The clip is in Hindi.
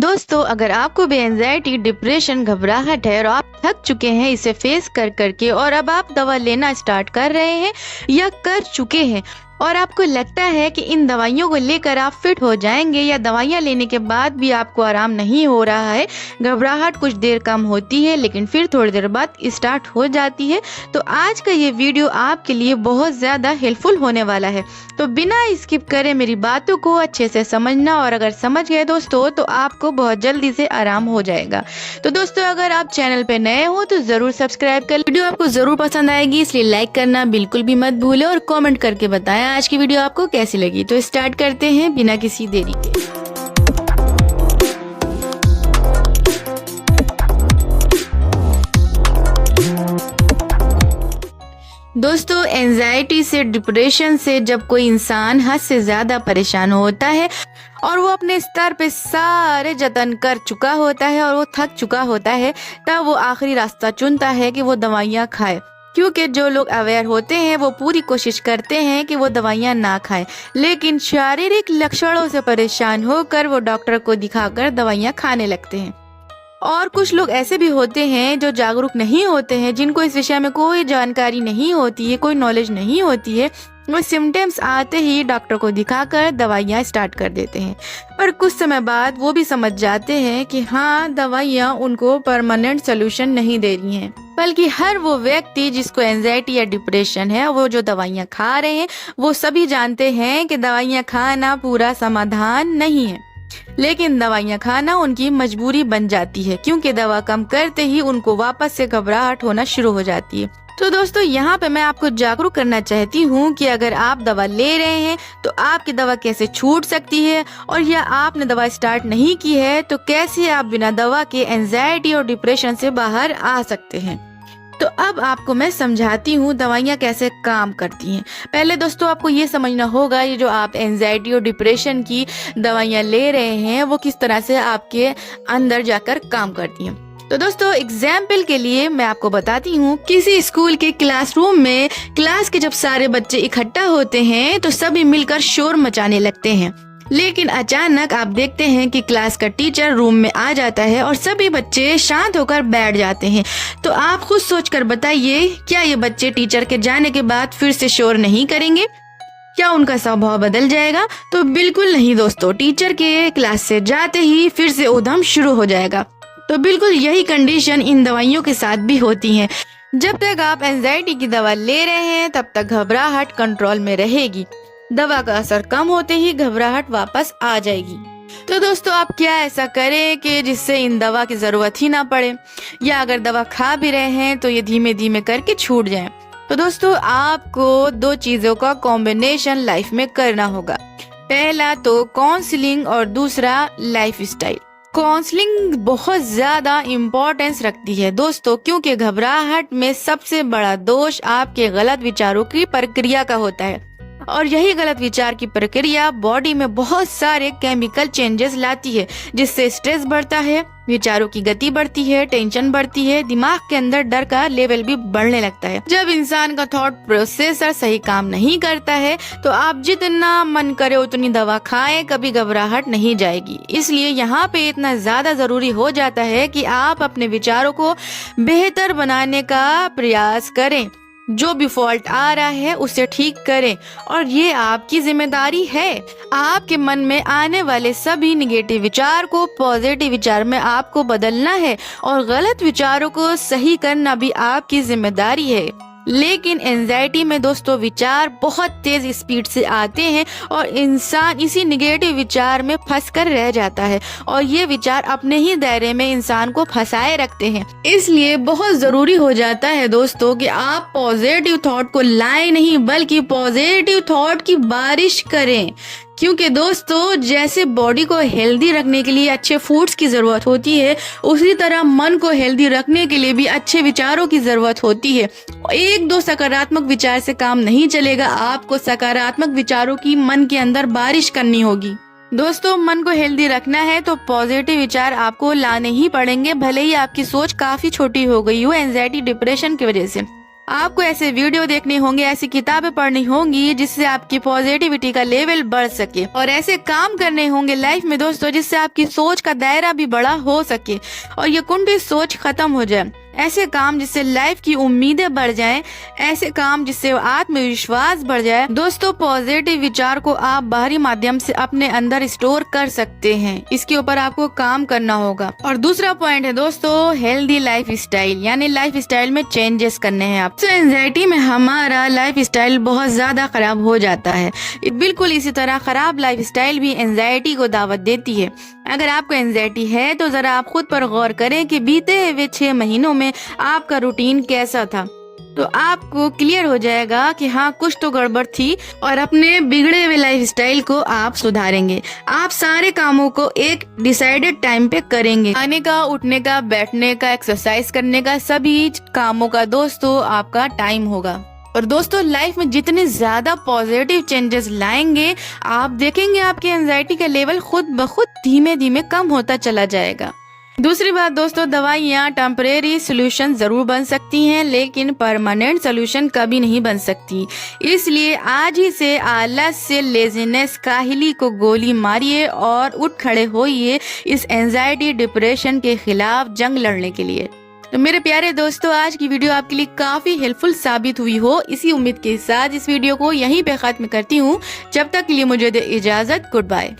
दोस्तों, अगर आपको भी एंजाइटी, डिप्रेशन, घबराहट है और आप थक चुके हैं इसे फेस कर करके और अब आप दवा लेना स्टार्ट कर रहे हैं या कर चुके हैं और आपको लगता है कि इन दवाइयों को लेकर आप फिट हो जाएंगे या दवाइयाँ लेने के बाद भी आपको आराम नहीं हो रहा है, घबराहट कुछ देर कम होती है लेकिन फिर थोड़ी देर बाद स्टार्ट हो जाती है, तो आज का ये वीडियो आपके लिए बहुत ज़्यादा हेल्पफुल होने वाला है। तो बिना स्किप करे मेरी बातों को अच्छे से समझना और अगर समझ गए दोस्तों तो आपको बहुत जल्दी से आराम हो जाएगा। तो दोस्तों, अगर आप चैनल पे नए हो तो ज़रूर सब्सक्राइब कर, वीडियो आपको ज़रूर पसंद आएगी इसलिए लाइक करना बिल्कुल भी मत भूलें और कॉमेंट करके बताएं आज की वीडियो आपको कैसी लगी। तो स्टार्ट करते हैं बिना किसी देरी के। दोस्तों, एंजाइटी से, डिप्रेशन से जब कोई इंसान हद से ज्यादा परेशान होता है और वो अपने स्तर पे सारे जतन कर चुका होता है और वो थक चुका होता है, तब वो आखिरी रास्ता चुनता है कि वो दवाइयाँ खाए। क्योंकि जो लोग अवेयर होते हैं वो पूरी कोशिश करते हैं कि वो दवाइयाँ ना खाएं, लेकिन शारीरिक लक्षणों से परेशान होकर वो डॉक्टर को दिखाकर दवाइयाँ खाने लगते हैं। और कुछ लोग ऐसे भी होते हैं जो जागरूक नहीं होते हैं, जिनको इस विषय में कोई जानकारी नहीं होती है, कोई नॉलेज नहीं होती है, वो सिम्टम्स आते ही डॉक्टर को दिखाकर दवाइयाँ स्टार्ट कर देते हैं। पर कुछ समय बाद वो भी समझ जाते हैं कि हाँ, दवाइयाँ उनको परमानेंट सोल्यूशन नहीं दे रही हैं, बल्कि हर वो व्यक्ति जिसको एंजाइटी या डिप्रेशन है, वो जो दवाइयाँ खा रहे हैं, वो सभी जानते हैं कि दवाइयाँ खाना पूरा समाधान नहीं है, लेकिन दवाइयाँ खाना उनकी मजबूरी बन जाती है, क्योंकि दवा कम करते ही उनको वापस से घबराहट होना शुरू हो जाती है। तो दोस्तों, यहाँ पे मैं आपको जागरूक करना चाहती हूँ कि अगर आप दवा ले रहे हैं तो आपकी दवा कैसे छूट सकती है, और या आपने दवा स्टार्ट नहीं की है तो कैसे आप बिना दवा के एंजाइटी और डिप्रेशन से बाहर आ सकते हैं। तो अब आपको मैं समझाती हूँ दवाइयाँ कैसे काम करती हैं। पहले दोस्तों, आपको ये समझना होगा ये जो आप एंजाइटी और डिप्रेशन की दवाइयाँ ले रहे हैं वो किस तरह से आपके अंदर जाकर काम करती हैं। तो दोस्तों, एग्जाम्पल के लिए मैं आपको बताती हूँ, किसी स्कूल के क्लासरूम में क्लास के जब सारे बच्चे इकट्ठा होते हैं तो सभी मिलकर शोर मचाने लगते हैं, लेकिन अचानक आप देखते हैं कि क्लास का टीचर रूम में आ जाता है और सभी बच्चे शांत होकर बैठ जाते हैं। तो आप खुद सोचकर बताइए, क्या ये बच्चे टीचर के जाने के बाद फिर से शोर नहीं करेंगे? क्या उनका स्वभाव बदल जाएगा? तो बिल्कुल नहीं दोस्तों, टीचर के क्लास से जाते ही फिर से ऊधम शुरू हो जाएगा। तो बिल्कुल यही कंडीशन इन दवाइयों के साथ भी होती है। जब तक आप एंजाइटी की दवा ले रहे हैं तब तक घबराहट कंट्रोल में रहेगी, दवा का असर कम होते ही घबराहट वापस आ जाएगी। तो दोस्तों, आप क्या ऐसा करें कि जिससे इन दवा की जरूरत ही ना पड़े, या अगर दवा खा भी रहे हैं तो ये धीमे धीमे करके छूट जाए। तो दोस्तों, आपको दो चीजों का कॉम्बिनेशन लाइफ में करना होगा। पहला तो काउंसलिंग और दूसरा लाइफ स्टाइल। काउंसलिंग बहुत ज्यादा इम्पोर्टेंस रखती है दोस्तों, क्योंकि घबराहट में सबसे बड़ा दोष आपके गलत विचारों की प्रक्रिया का होता है, और यही गलत विचार की प्रक्रिया बॉडी में बहुत सारे केमिकल चेंजेस लाती है, जिससे स्ट्रेस बढ़ता है, विचारों की गति बढ़ती है, टेंशन बढ़ती है, दिमाग के अंदर डर का लेवल भी बढ़ने लगता है। जब इंसान का थॉट प्रोसेसर सही काम नहीं करता है तो आप जितना मन करे उतनी दवा खाएं, कभी घबराहट नहीं जाएगी। इसलिए यहाँ पे इतना ज्यादा जरूरी हो जाता है कि आप अपने विचारों को बेहतर बनाने का प्रयास करें, जो भी फॉल्ट आ रहा है उसे ठीक करें, और ये आपकी जिम्मेदारी है। आपके मन में आने वाले सभी निगेटिव विचार को पॉजिटिव विचार में आपको बदलना है, और गलत विचारों को सही करना भी आपकी जिम्मेदारी है। लेकिन एंजाइटी में दोस्तों विचार बहुत तेज स्पीड से आते हैं और इंसान इसी निगेटिव विचार में फंस कर रह जाता है, और ये विचार अपने ही दायरे में इंसान को फंसाए रखते हैं। इसलिए बहुत जरूरी हो जाता है दोस्तों कि आप पॉजिटिव थॉट को लाएं नहीं, बल्कि पॉजिटिव थॉट की बारिश करें। क्योंकि दोस्तों, जैसे बॉडी को हेल्दी रखने के लिए अच्छे फूड्स की जरूरत होती है, उसी तरह मन को हेल्दी रखने के लिए भी अच्छे विचारों की जरूरत होती है। एक दो सकारात्मक विचार से काम नहीं चलेगा, आपको सकारात्मक विचारों की मन के अंदर बारिश करनी होगी। दोस्तों, मन को हेल्दी रखना है तो पॉजिटिव विचार आपको लाने ही पड़ेंगे, भले ही आपकी सोच काफी छोटी हो गई हो एंजाइटी डिप्रेशन की वजह से। आपको ऐसे वीडियो देखने होंगे, ऐसी किताबें पढ़नी होंगी जिससे आपकी पॉजिटिविटी का लेवल बढ़ सके, और ऐसे काम करने होंगे लाइफ में दोस्तों जिससे आपकी सोच का दायरा भी बड़ा हो सके और ये कुंठी सोच खत्म हो जाए। ऐसे काम जिससे लाइफ की उम्मीदें बढ़ जाएं, ऐसे काम जिससे आत्मविश्वास बढ़ जाए। दोस्तों, पॉजिटिव विचार को आप बाहरी माध्यम से अपने अंदर स्टोर कर सकते हैं, इसके ऊपर आपको काम करना होगा। और दूसरा पॉइंट है दोस्तों, हेल्दी लाइफ स्टाइल, यानी लाइफ स्टाइल में चेंजेस करने हैं आप। तो एंजाइटी में हमारा लाइफ स्टाइल बहुत ज्यादा खराब हो जाता है। बिल्कुल इसी तरह खराब लाइफ स्टाइल भी एंजाइटी को दावत देती है। अगर आपको एंजाइटी है तो जरा आप खुद पर गौर करें कि बीते हुए 6 महीनों में आपका रूटीन कैसा था, तो आपको क्लियर हो जाएगा कि हाँ, कुछ तो गड़बड़ थी और अपने बिगड़े हुए लाइफ स्टाइल को आप सुधारेंगे। आप सारे कामों को एक डिसाइडेड टाइम पे करेंगे। खाने का, उठने का, बैठने का, एक्सरसाइज करने का, सभी कामों का दोस्तों आपका टाइम होगा। और दोस्तों, लाइफ में जितने ज्यादा पॉजिटिव चेंजेस लाएंगे, आप देखेंगे आपकी एंजाइटी का लेवल खुद ब खुद धीमे धीमे कम होता चला जाएगा। दूसरी बात दोस्तों, दवाइयाँ टेम्परेरी सोल्यूशन जरूर बन सकती हैं, लेकिन परमानेंट सोल्यूशन कभी नहीं बन सकती। इसलिए आज ही से आलस से, लेजीनेस, काहिली को गोली मारिए और उठ खड़े होइए इस एंजाइटी डिप्रेशन के खिलाफ जंग लड़ने के लिए। तो मेरे प्यारे दोस्तों, आज की वीडियो आपके लिए काफी हेल्पफुल साबित हुई हो, इसी उम्मीद के साथ इस वीडियो को यहीं पे खत्म करती हूँ। जब तक के लिए मुझे दे इजाजत, गुड बाय।